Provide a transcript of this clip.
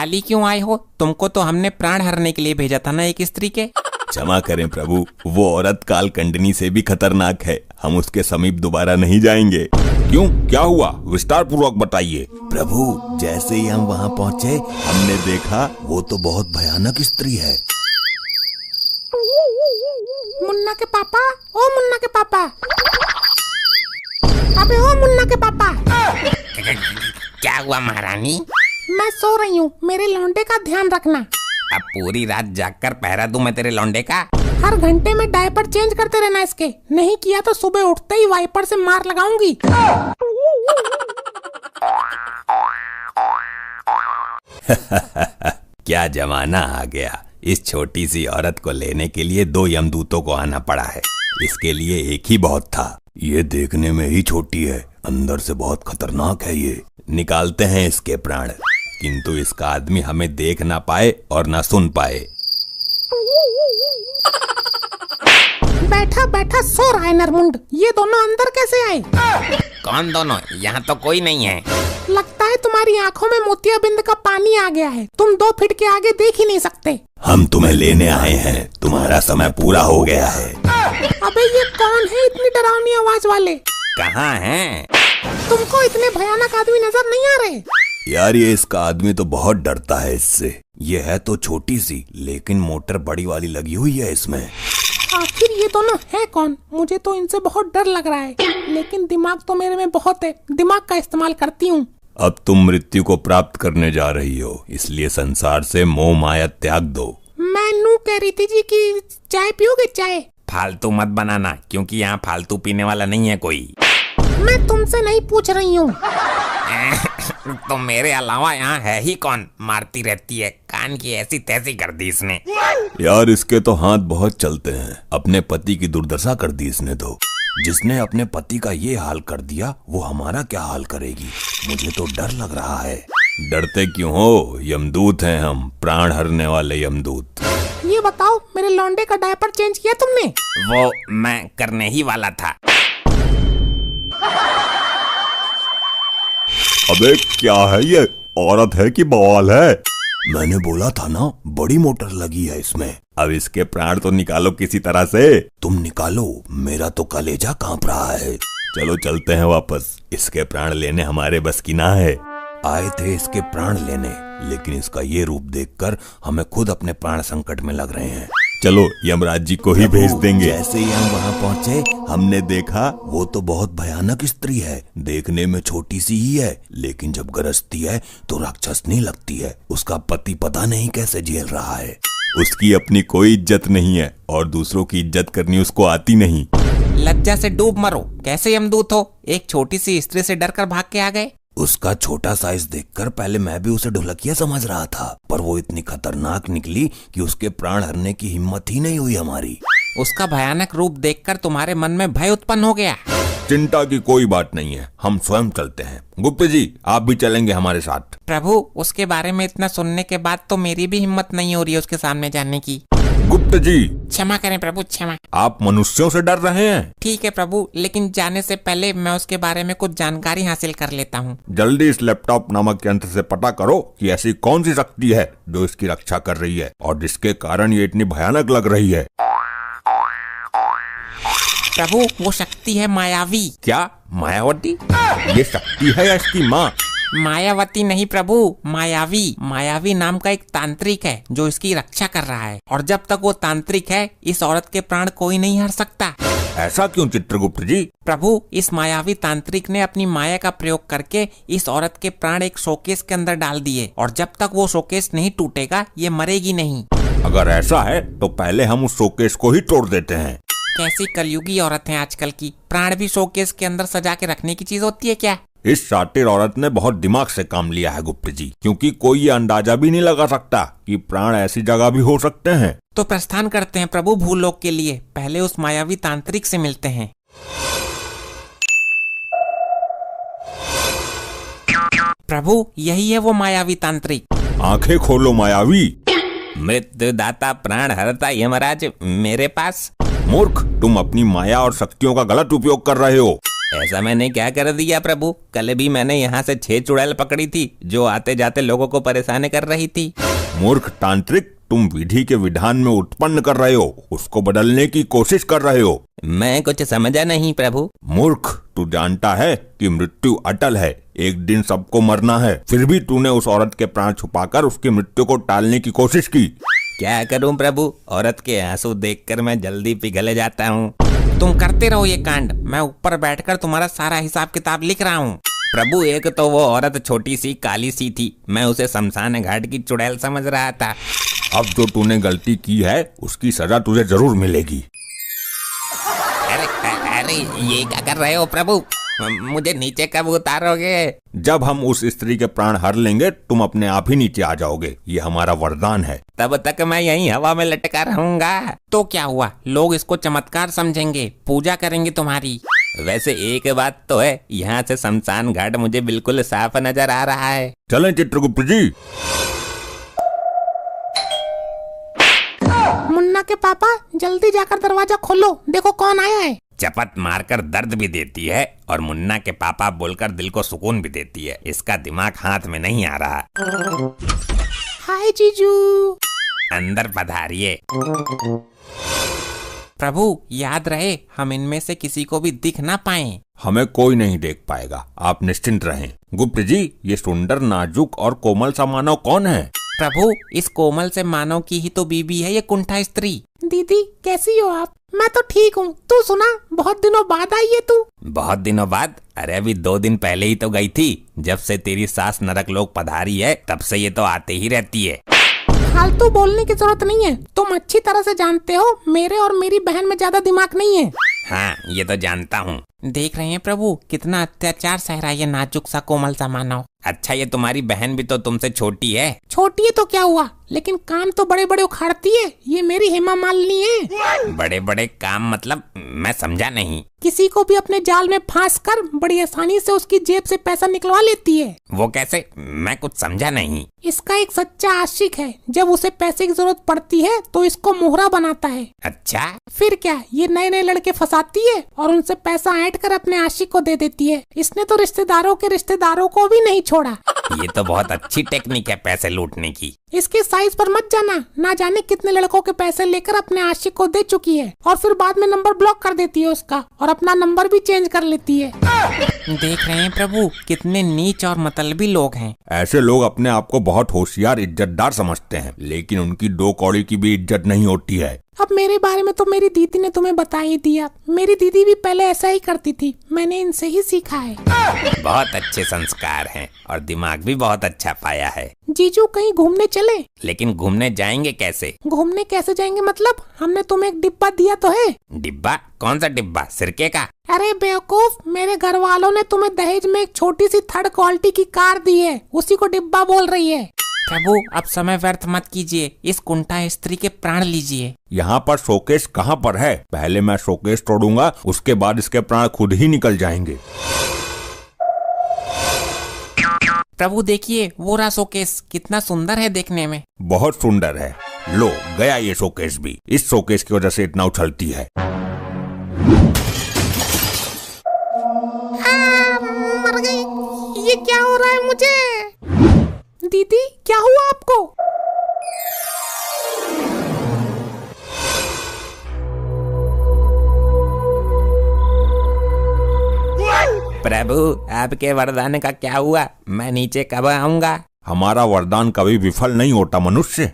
खाली क्यों आए हो? तुमको तो हमने प्राण हरने के लिए भेजा था ना एक स्त्री के। क्षमा करें प्रभु, वो औरत कालकंडनी से भी खतरनाक है, हम उसके समीप दोबारा नहीं जाएंगे। क्यों, क्या हुआ? विस्तार पूर्वक बताइए। प्रभु, जैसे ही हम वहाँ पहुँचे हमने देखा वो तो बहुत भयानक स्त्री है। मुन्ना के पापा, ओ मुन्ना के पापा, अबे ओ मुन्ना के पापा। क्या हुआ महारानी? मैं सो रही हूँ, मेरे लौंडे का ध्यान रखना। अब पूरी रात जागकर पहरा दूं मैं तेरे लौंडे का? हर घंटे में डायपर चेंज करते रहना इसके, नहीं किया तो सुबह उठते ही वाइपर से मार लगाऊंगी। क्या जमाना आ गया, इस छोटी सी औरत को लेने के लिए 2 यमदूतों को आना पड़ा है। इसके लिए एक ही बहुत था। ये देखने में ही छोटी है, अंदर से बहुत खतरनाक है। ये निकालते हैं इसके प्राण, किंतु इसका आदमी हमें देख ना पाए और ना सुन पाए। बैठा बैठा सो रहा है नरमुंड, ये दोनों अंदर कैसे आए? कौन दोनों? यहाँ तो कोई नहीं है। लगता है तुम्हारी आंखों में मोतियाबिंद का पानी आ गया है, तुम 2 फीट के आगे देख ही नहीं सकते। हम तुम्हें लेने आए हैं, तुम्हारा समय पूरा हो गया है। अबे ये कौन है इतनी डरावनी आवाज वाले? कहाँ हैं? तुमको इतने भयानक आदमी नजर नहीं आ रहे? यार ये इसका आदमी तो बहुत डरता है इससे। ये है तो छोटी सी, लेकिन मोटर बड़ी वाली लगी हुई है इसमें। आखिर ये दोनों है कौन? मुझे तो इनसे बहुत डर लग रहा है, लेकिन दिमाग तो मेरे में बहुत है, दिमाग का इस्तेमाल करती हूँ। अब तुम मृत्यु को प्राप्त करने जा रही हो, इसलिए संसार से मोह माया त्याग दो। मैं नू कह रही थी जी कि चाय पियोगे? चाय? फालतू मत बनाना, क्योंकि यहाँ फालतू पीने वाला नहीं है कोई। मैं तुमसे नहीं पूछ रही हूँ। तो मेरे अलावा यहाँ है ही कौन? मारती रहती है, कान की ऐसी तैसी कर दी इसने। यार इसके तो हाथ बहुत चलते हैं, अपने पति की दुर्दशा कर दी इसने तो। जिसने अपने पति का ये हाल कर दिया वो हमारा क्या हाल करेगी? मुझे तो डर लग रहा है। डरते क्यों हो? यमदूत हैं हम, प्राण हरने वाले यमदूत। ये बताओ, मेरे लौंडे का डायपर चेंज किया तुमने? वो मैं करने ही वाला था। अबे क्या है ये? औरत है कि बवाल है? मैंने बोला था ना, बड़ी मोटर लगी है इसमें। अब इसके प्राण तो निकालो किसी तरह से। तुम निकालो, मेरा तो कलेजा कांप रहा है। चलो चलते हैं वापस, इसके प्राण लेने हमारे बस की ना है। आए थे इसके प्राण लेने, लेकिन इसका ये रूप देखकर हमें खुद अपने प्राण संकट में लग रहे हैं। चलो यमराज जी को ही भेज देंगे। जैसे ही हम वहाँ पहुँचे हमने देखा वो तो बहुत भयानक स्त्री है। देखने में छोटी सी ही है, लेकिन जब गरजती है तो राक्षसनी लगती है। उसका पति पता नहीं कैसे झेल रहा है। उसकी अपनी कोई इज्जत नहीं है और दूसरों की इज्जत करनी उसको आती नहीं। लज्जा से डूब मरो, कैसे यमदूत हो? एक छोटी सी स्त्री से डरकर भाग के आ गए। उसका छोटा साइज देखकर पहले मैं भी उसे ढोलकिया समझ रहा था, पर वो इतनी खतरनाक निकली कि उसके प्राण हरने की हिम्मत ही नहीं हुई हमारी। उसका भयानक रूप देखकर तुम्हारे मन में भय उत्पन्न हो गया। चिंता की कोई बात नहीं है, हम स्वयं चलते हैं। गुप्त जी, आप भी चलेंगे हमारे साथ। प्रभु, उसके बारे में इतना सुनने के बाद तो मेरी भी हिम्मत नहीं हो रही है उसके सामने जाने की। गुप्त जी, क्षमा करें प्रभु, क्षमा। आप मनुष्यों से डर रहे हैं? ठीक है प्रभु, लेकिन जाने से पहले मैं उसके बारे में कुछ जानकारी हासिल कर लेता हूँ। जल्दी इस लैपटॉप नामक यंत्र से पता करो कि ऐसी कौन सी शक्ति है जो इसकी रक्षा कर रही है और जिसके कारण ये इतनी भयानक लग रही है। प्रभु, वो शक्ति है मायावी। क्या मायावती? ये शक्ति है या इसकी माँ? मायावती नहीं प्रभु, मायावी। मायावी नाम का एक तांत्रिक है जो इसकी रक्षा कर रहा है, और जब तक वो तांत्रिक है इस औरत के प्राण कोई नहीं हर सकता। ऐसा क्यों चित्रगुप्त जी? प्रभु, इस मायावी तांत्रिक ने अपनी माया का प्रयोग करके इस औरत के प्राण एक शोकेस के अंदर डाल दिए, और जब तक वो शोकेस नहीं टूटेगा ये मरेगी नहीं। अगर ऐसा है तो पहले हम उस शोकेस को ही तोड़ देते हैं। कैसी कलयुगी औरत है आजकल की, प्राण भी शोकेस के अंदर सजा के रखने की चीज होती है क्या? इस शातिर औरत ने बहुत दिमाग से काम लिया है गुप्त जी, क्योंकि कोई ये अंदाजा भी नहीं लगा सकता कि प्राण ऐसी जगह भी हो सकते हैं। तो प्रस्थान करते हैं प्रभु भूलोक के लिए, पहले उस मायावी तांत्रिक से मिलते हैं। प्रभु, यही है वो मायावी तांत्रिक। आंखें खोलो मायावी। मृत्युदाता प्राण हरता यमराज मेरे पास। मूर्ख, तुम अपनी माया और शक्तियों का गलत उपयोग कर रहे हो। ऐसा मैंने क्या कर दिया प्रभु? कल भी मैंने यहाँ से 6 चुड़ैल पकड़ी थी जो आते जाते लोगों को परेशान कर रही थी। मूर्ख तांत्रिक, तुम विधि के विधान में उत्पन्न कर रहे हो, उसको बदलने की कोशिश कर रहे हो। मैं कुछ समझा नहीं प्रभु। मूर्ख, तू जानता है कि मृत्यु अटल है, एक दिन सबको मरना है, फिर भी तूने उस औरत के प्राण छुपाकर उसकी मृत्यु को टालने की कोशिश की। क्या करूं प्रभु, औरत के आंसू देखकर मैं जल्दी पिघल जाता हूँ। तुम करते रहो ये कांड, मैं ऊपर बैठकर तुम्हारा सारा हिसाब किताब लिख रहा हूँ। प्रभु, एक तो वो औरत छोटी सी काली सी थी, मैं उसे शमशान घाट की चुड़ैल समझ रहा था। अब जो तूने गलती की है उसकी सजा तुझे जरूर मिलेगी। अरे ये क्या कर रहे हो प्रभु? मुझे नीचे कब उतारोगे? जब हम उस स्त्री के प्राण हर लेंगे तुम अपने आप ही नीचे आ जाओगे, ये हमारा वरदान है। तब तक मैं यहीं हवा में लटका रहूंगा। तो क्या हुआ, लोग इसको चमत्कार समझेंगे, पूजा करेंगे तुम्हारी। वैसे एक बात तो है, यहाँ से शमशान घाट मुझे बिल्कुल साफ नजर आ रहा है। चलें चित्रगुप्त जी। मुन्ना के पापा, जल्दी जाकर दरवाजा खोलो, देखो कौन आया है। चपत मारकर दर्द भी देती है और मुन्ना के पापा बोलकर दिल को सुकून भी देती है। इसका दिमाग हाथ में नहीं आ रहा। हाय जीजू। अंदर पधारिए। प्रभु, याद रहे हम इनमें से किसी को भी दिख ना पाएं। हमें कोई नहीं देख पाएगा, आप निश्चिंत रहें। गुप्त जी, ये सुंदर, नाजुक और कोमल सा मानव कौन है? प्रभु, इस कोमल से मानव की ही तो बीबी है ये कुंठा स्त्री। दीदी कैसी हो आप? मैं तो ठीक हूँ, तू सुना, बहुत दिनों बाद आई है तू। बहुत दिनों बाद? अरे अभी 2 दिन पहले ही तो गई थी। जब से तेरी सास नरक लोक पधारी है तब से ये तो आते ही रहती है। फालतू बोलने की जरूरत नहीं है, तुम अच्छी तरह से जानते हो मेरे और मेरी बहन में ज्यादा दिमाग नहीं है। हाँ, ये तो जानता हूँ। देख रहे हैं प्रभु, कितना अत्याचार सह रहा है ये नाजुक सा कोमल सा मानव। अच्छा, ये तुम्हारी बहन भी तो तुमसे छोटी है। छोटी है तो क्या हुआ, लेकिन काम तो बड़े बड़े उखाड़ती है। ये मेरी हेमा मालिनी है। बड़े बड़े काम मतलब? मैं समझा नहीं। किसी को भी अपने जाल में फांस कर बड़ी आसानी से उसकी जेब से पैसा निकलवा लेती है। वो कैसे? मैं कुछ समझा नहीं। इसका एक सच्चा आशिक है, जब उसे पैसे की जरूरत पड़ती है तो इसको मोहरा बनाता है। अच्छा, फिर क्या, ये नए नए लड़के फंसाती है और उनसे पैसा ऐंठ कर अपने आशिक को दे देती है। इसने तो रिश्तेदारों के रिश्तेदारों को भी नहीं छोड़ा। ये तो बहुत अच्छी टेक्निक है पैसे लूटने की। इसके साइज पर मत जाना, ना जाने कितने लड़कों के पैसे लेकर अपने आशिक को दे चुकी है और फिर बाद में नंबर ब्लॉक कर देती है उसका और अपना नंबर भी चेंज कर लेती है। देख रहे हैं प्रभु, कितने नीच और मतलबी लोग हैं। ऐसे लोग अपने आप को बहुत होशियार, इज्जतदार समझते हैं, लेकिन उनकी 2 कौड़ी की भी इज्जत नहीं होती है। अब मेरे बारे में तो मेरी दीदी ने तुम्हें बता ही दिया। मेरी दीदी भी पहले ऐसा ही करती थी, मैंने इनसे ही सीखा है। बहुत अच्छे संस्कार हैं और दिमाग भी बहुत अच्छा पाया है। जीजू कहीं घूमने चले? लेकिन घूमने जाएंगे कैसे? घूमने कैसे जाएंगे मतलब, हमने तुम्हें एक डिब्बा दिया तो है। डिब्बा? कौन सा डिब्बा? सिरके का? अरे बेवकूफ, मेरे घर वालों ने तुम्हें दहेज में एक छोटी सी 3rd क्वालिटी की कार दी है, उसी को डिब्बा बोल रही है। प्रभु, अब समय व्यर्थ मत कीजिए, इस कुंठा स्त्री के प्राण लीजिए। यहाँ पर शोकेश कहाँ पर है? पहले मैं शोकेश तोड़ूंगा, उसके बाद इसके प्राण खुद ही निकल जाएंगे। प्रभु देखिए, वो रहा शोकेस, कितना सुंदर है देखने में। बहुत सुंदर है। लो, गया ये शोकेश भी। इस शोकेश की वजह से इतना उछलती है। मर गई। ये क्या हो रहा है मुझे? दीदी क्या हुआ आपको? प्रभु, आपके वरदान का क्या हुआ? मैं नीचे कब आऊंगा? हमारा वरदान कभी विफल नहीं होता मनुष्य।